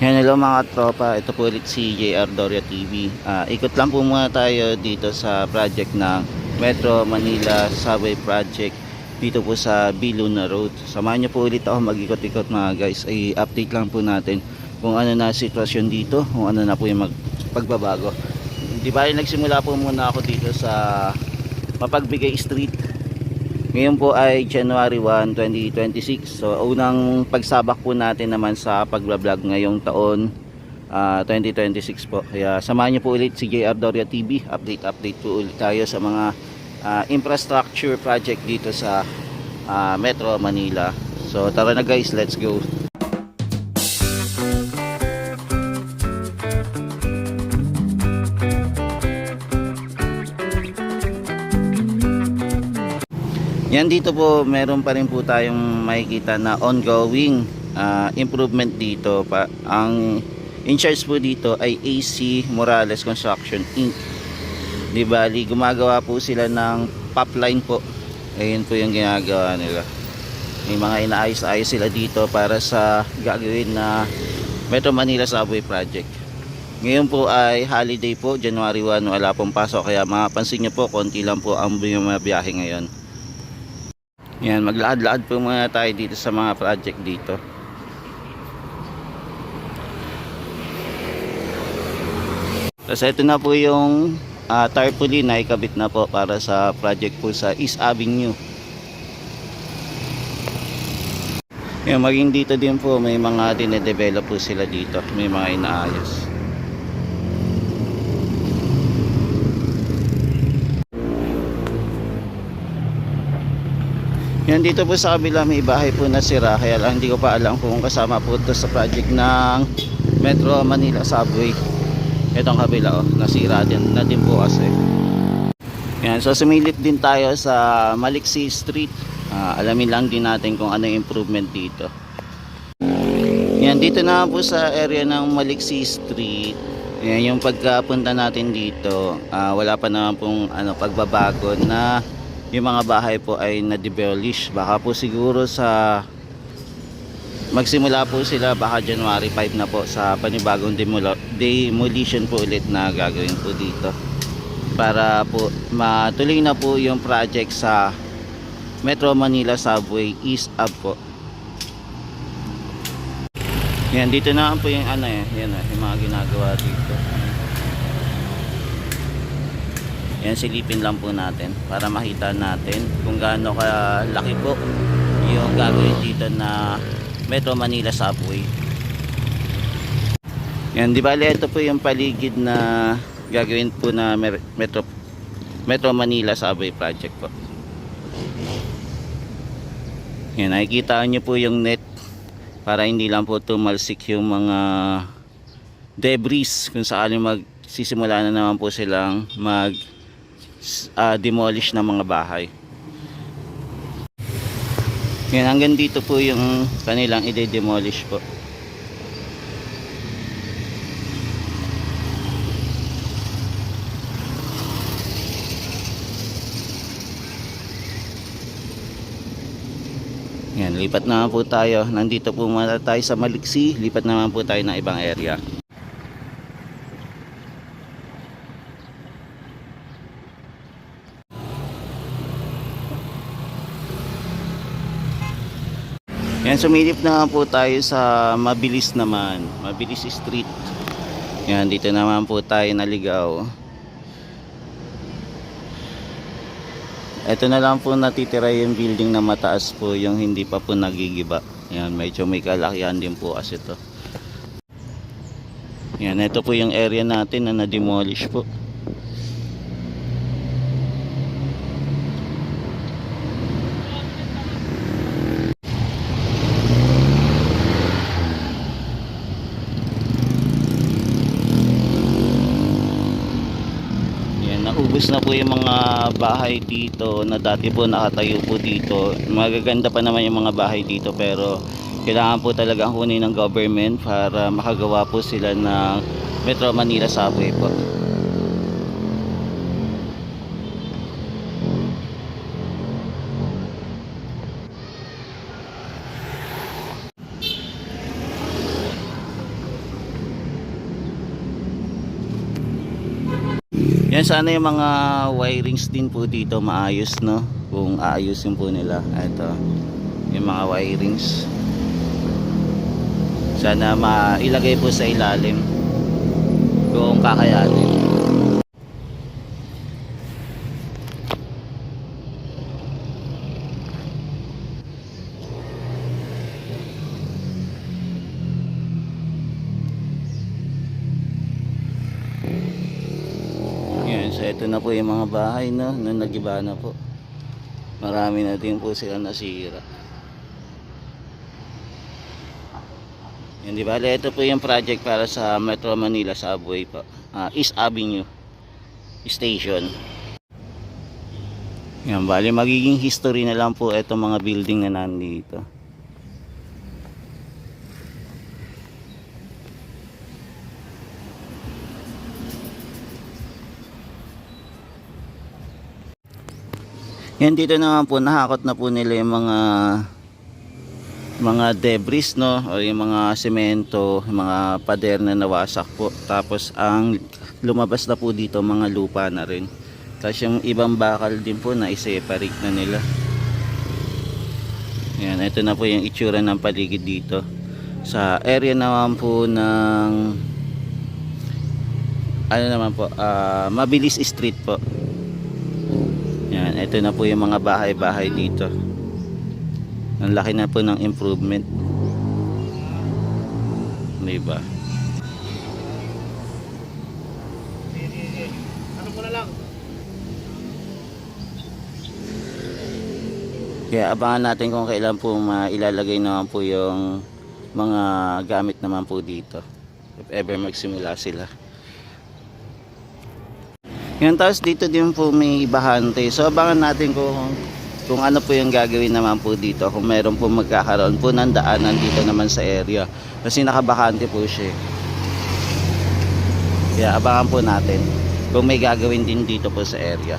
Yan, hello mga tropa, ito po ulit si JR Doria TV. Ikot lang po muna tayo dito sa project ng Metro Manila Subway Project dito po sa Biluna Road. Samahan niyo po ulit ako mag-ikot-ikot mga guys. I-update lang po natin kung ano na sitwasyon dito, kung ano na po yung pagbabago. Di ba nagsimula po muna ako dito sa Mapagbigay Street. Ngayon po ay January 1, 2026. So unang pagsabak po natin naman sa pagbablog ngayong taon 2026 po. Kaya samahan niyo po ulit si JR Doria TV. Update po ulit tayo sa mga infrastructure project dito sa Metro Manila. So tara na guys, let's go. Yan, dito po meron pa rin po tayong makikita na ongoing improvement dito pa. Ang in charge po dito ay AC Morales Construction Inc. Di bali gumagawa po sila ng pipeline po. Ayun po yung ginagawa nila. May mga inaayos-ayos sila dito para sa gagawin na Metro Manila Subway Project. Ngayon po ay holiday po, January 1, wala pong pasok, kaya mapapansin nyo po konti lang po ang mga biyahe ngayon. Yan, maglakad-lakad po muna tayo dito sa mga project dito. Tapos ito na po yung tarpaulin na ikabit na po para sa project po sa East Avenue. Yan, maging dito din po may mga dinedevelop po sila dito. May mga inaayos. Yan, dito po sa kabila may bahay po na sira, kaya lang hindi ko pa alam kung kasama po ito sa project ng Metro Manila Subway. Itong kabila nasira din na din po kasi. Yan, so sumilip din tayo sa Maliksi Street. Alamin lang din natin kung ano yung improvement dito. Yan, dito na po sa area ng Maliksi Street. Yan, yung pagkapunta natin dito, wala pa naman pong pagbabago na yung mga bahay po ay na-demolish. Baka po siguro sa magsimula po sila baka January 5 na po sa panibagong demolition po ulit na gagawin po dito para po matuloy na po yung project sa Metro Manila Subway East Ave po. Yan, dito na po yung yan yung mga ginagawa dito. Yan, silipin lang po natin para makita natin kung gaano kalaki po yung gagawin dito na Metro Manila Subway. Yan, di bali ito po yung paligid na gagawin po na Metro Manila Subway Project po. Yan, nakikita nyo po yung net para hindi lang po tumalsik yung mga debris kung sakaling magsisimula na naman po silang demolish ng mga bahay. Yan, hanggang dito po yung kanilang i-demolish po. Yan, lipat naman po tayo. Nandito po muna tayo sa Maliksi. Lipat naman po tayo ng ibang area. Yan, sumilip na po tayo sa Mabilis naman, Mabilis Street. Yan, dito naman po tayo naligaw. Ito na lang po natitira yung building na mataas po, yung hindi pa po nagigiba. Yan, medyo may kalakihan din po kasi ito. Yan, ito po yung area natin na na-demolish po. Ubus na po yung mga bahay dito na dati po nakatayo po dito. Magaganda pa naman yung mga bahay dito, pero kailangan po talaga kunin ng government para makagawa po sila ng Metro Manila Subway po. Yan, sana yung mga wirings din po dito maayos, no? Kung aayusin po nila. Ito, yung mga wirings. Sana mailagay po sa ilalim kung kakayanin. Yan, so ito na po yung mga bahay, no? Nung nagiba na po. Marami na din po sila nasira. Yan, di ba? Ito po yung project para sa Metro Manila Subway po. East Avenue Station. Yan, bali magiging history na lang po itong mga building na nandito. Yan, dito naman po nahakot na po nila yung mga debris, no, o yung mga semento, yung mga pader na nawasak po. Tapos ang lumabas na po dito mga lupa na rin. Tapos yung ibang bakal din po na i-separate na nila. Yan, ito na po yung itsura ng paligid dito. Sa area naman po ng ano naman po, Mabilis Street po. Yan, ito na po yung mga bahay-bahay dito. Ang laki na po ng improvement. Diba? Ano mo na lang? Kaya abangan natin kung kailan po mailalagay naman po yung mga gamit naman po dito. If ever magsimula sila. Yan, tapos dito din po may bahante. So abangan natin kung ano po yung gagawin naman po dito, kung meron po magkakaroon po ng daanan dito naman sa area, kasi nakabakante po siya. Kaya abangan po natin kung may gagawin din dito po sa area.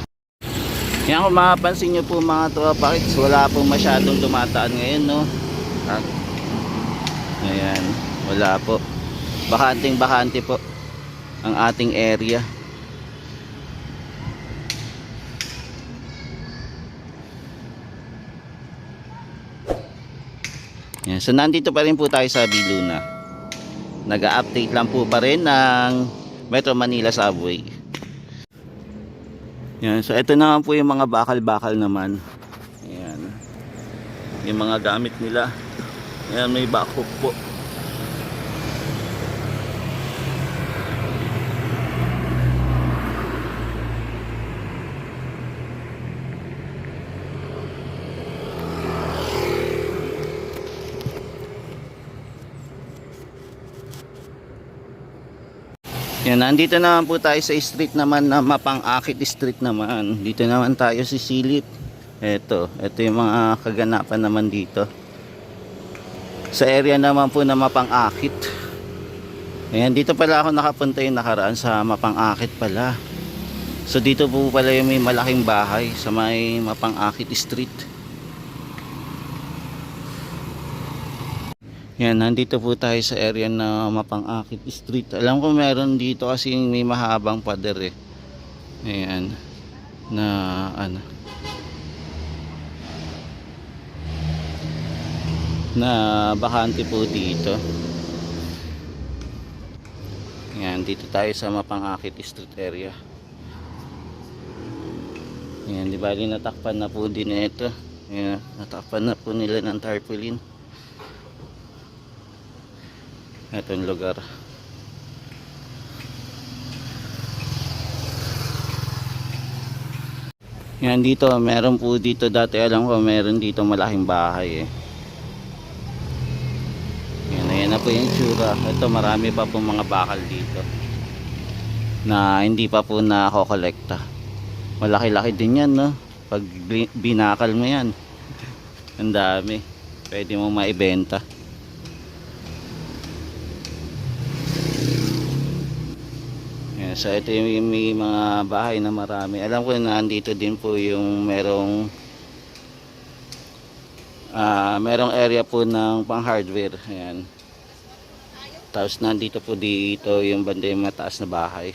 Yan, kung makapansin nyo po mga tropa, wala pong masyadong dumataan ngayon, no? Ayan, wala po, bakante po ang ating area. Yan. So nandito pa rin po tayo sa Biluna. Nag-update lang po pa rin ng Metro Manila Subway. Yan. So ito naman po yung mga bakal-bakal naman. Ayan. Yung mga gamit nila. Ayan, may backhook po. Yan, nandito naman po tayo sa street naman na Mapang-Akit Street naman. Dito naman tayo si Silip. Ito yung mga kaganapan naman dito. Sa area naman po na Mapang-Akit. Ayan, dito pala ako nakapunta yung nakaraan sa Mapang-Akit pala. So dito po pala yung may malaking bahay sa may Mapang-Akit Street. Yan, nandito po tayo sa area na Mapang-Akit Street. Alam ko meron dito kasi may mahabang pader eh. Ayan. Na ano. Na bakante po dito. Ayan, dito tayo sa Mapang-Akit Street area. Ayan, di bali natakpan na po din ito. Ayan, natakpan na po nila ng tarpaulin. Ito yung lugar. Yan, dito meron po dito dati, alam ko meron dito malaking bahay eh. Yan na po yung tsura. Ito, marami pa po mga bakal dito na hindi pa po nakokolekta. Malaki-laki din yan, no? Pag binakal mo yan, ang dami, pwede mo maibenta. So ito yung may mga bahay na marami. Alam ko na nandito din po yung merong area po ng pang hardware. Ayan. Tapos nandito po dito yung banda yung mataas na bahay.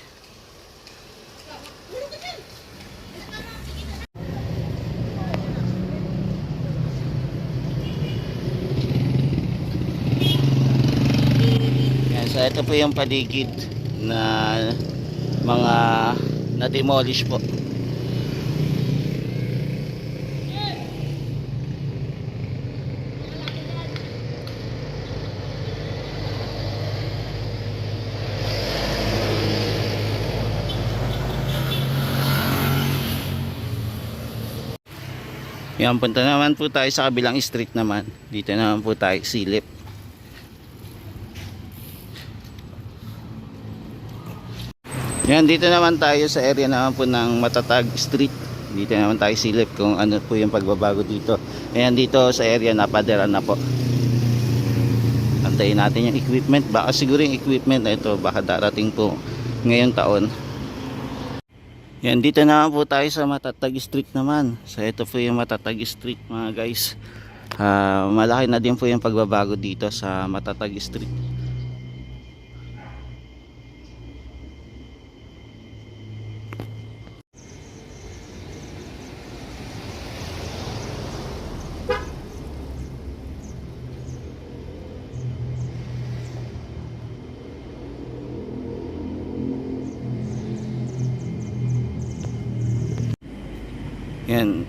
So ito po yung paligid na mga na-demolish po. Yan, punta naman po tayo sa kabilang street naman. Dito naman po tayo silip. Yan, dito naman tayo sa area naman po ng Matatag Street. Dito naman tayo silip kung ano po yung pagbabago dito. Ayan, dito sa area napadera na po. Antayin natin yung equipment. Baka siguro yung equipment na ito baka darating po ngayong taon. Yan, dito naman po tayo sa Matatag Street naman. So ito po yung Matatag Street mga guys. Malaki na din po yung pagbabago dito sa Matatag Street. Yan.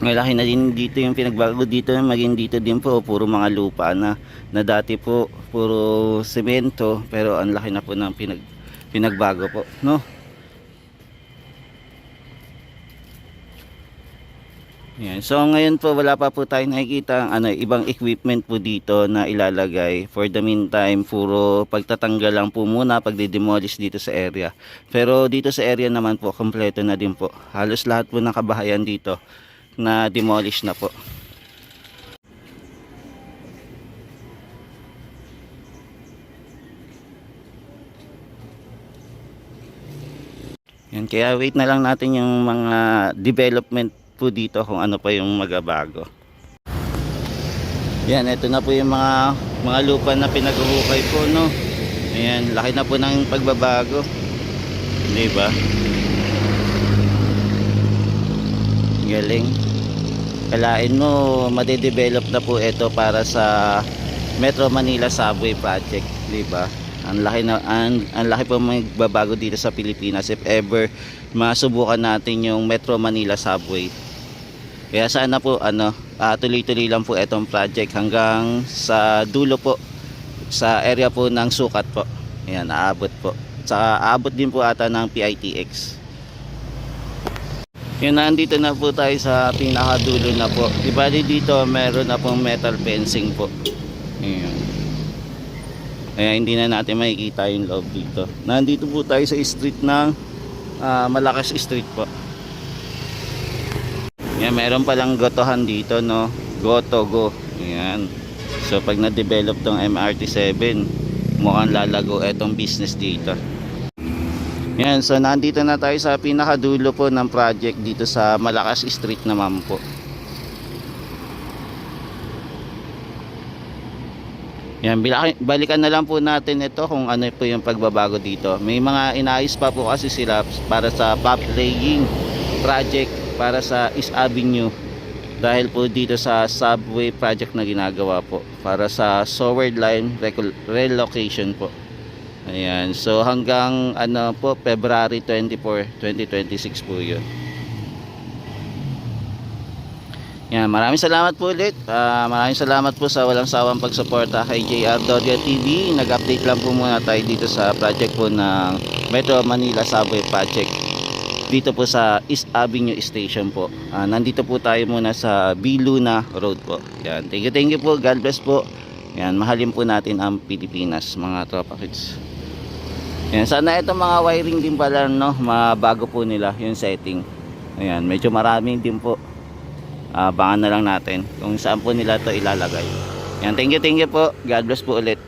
Malaki na din dito yung pinagbago dito, maging dito din po puro mga lupa na dati po puro semento, pero ang laki na po ng pinagbago po, no? Yan. So ngayon po wala pa po tayong nakikita ibang equipment po dito na ilalagay. For the meantime, puro pagtatanggal lang po muna, pagdidemolish dito sa area. Pero dito sa area naman po, kompleto na din po. Halos lahat po ng kabahayan dito na demolish na po. Yan, kaya wait na lang natin yung mga development po dito kung ano pa yung magabago. Yan, ito na po yung mga lupa na pinaghuhukay po, no. Ayan, laki na po ng pagbabago. Di ba? Galing. Kalain mo madedevelop na po ito para sa Metro Manila Subway Project, di ba? Ang laki po magbabago dito sa Pilipinas if ever masubukan natin yung Metro Manila Subway. Kaya sana po tuloy-tuloy lang po itong project hanggang sa dulo po, sa area po ng Sukat po. Ayan, aabot po. Saka aabot din po ata ng PITX. Yun, nandito na po tayo sa pinakadulo na po. Ibali dito meron na pong metal fencing po. Ayan. Kaya hindi na natin makikita yung loob dito. Nandito po tayo sa street ng Malakas Street po. Yan, meron palang gotohan dito, no? Goto go. Ayan. So pag na-develop tong MRT7, mukhang lalago etong business dito. Yan, so nandito na tayo sa pinakadulo po ng project dito sa Malakas Street naman po. Yan, balikan na lang po natin ito kung ano po yung pagbabago dito. May mga inaayos pa po kasi sila para sa pop laying project para sa East Avenue, dahil po dito sa subway project na ginagawa po para sa Seward Line relocation po. Ayan, so hanggang po February 24, 2026 po yun. Yan, maraming salamat po ulit. Maraming salamat po sa walang sawang pagsuporta kay JR Doria TV. Nag-update lang po muna tayo dito sa project po ng Metro Manila Subway Project dito po sa East Avenue Station po. Nandito po tayo muna sa Biluna Road po. Yan, thank you po. God bless po. Yan, mahalin po natin ang Pilipinas, mga tropa kids. Yan, sana itong mga wiring din pala, no, mabago po nila yung setting. Ayan, medyo maraming din po. Abangan na lang natin kung saan po nila to ilalagay. Yan, thank you po. God bless po ulit.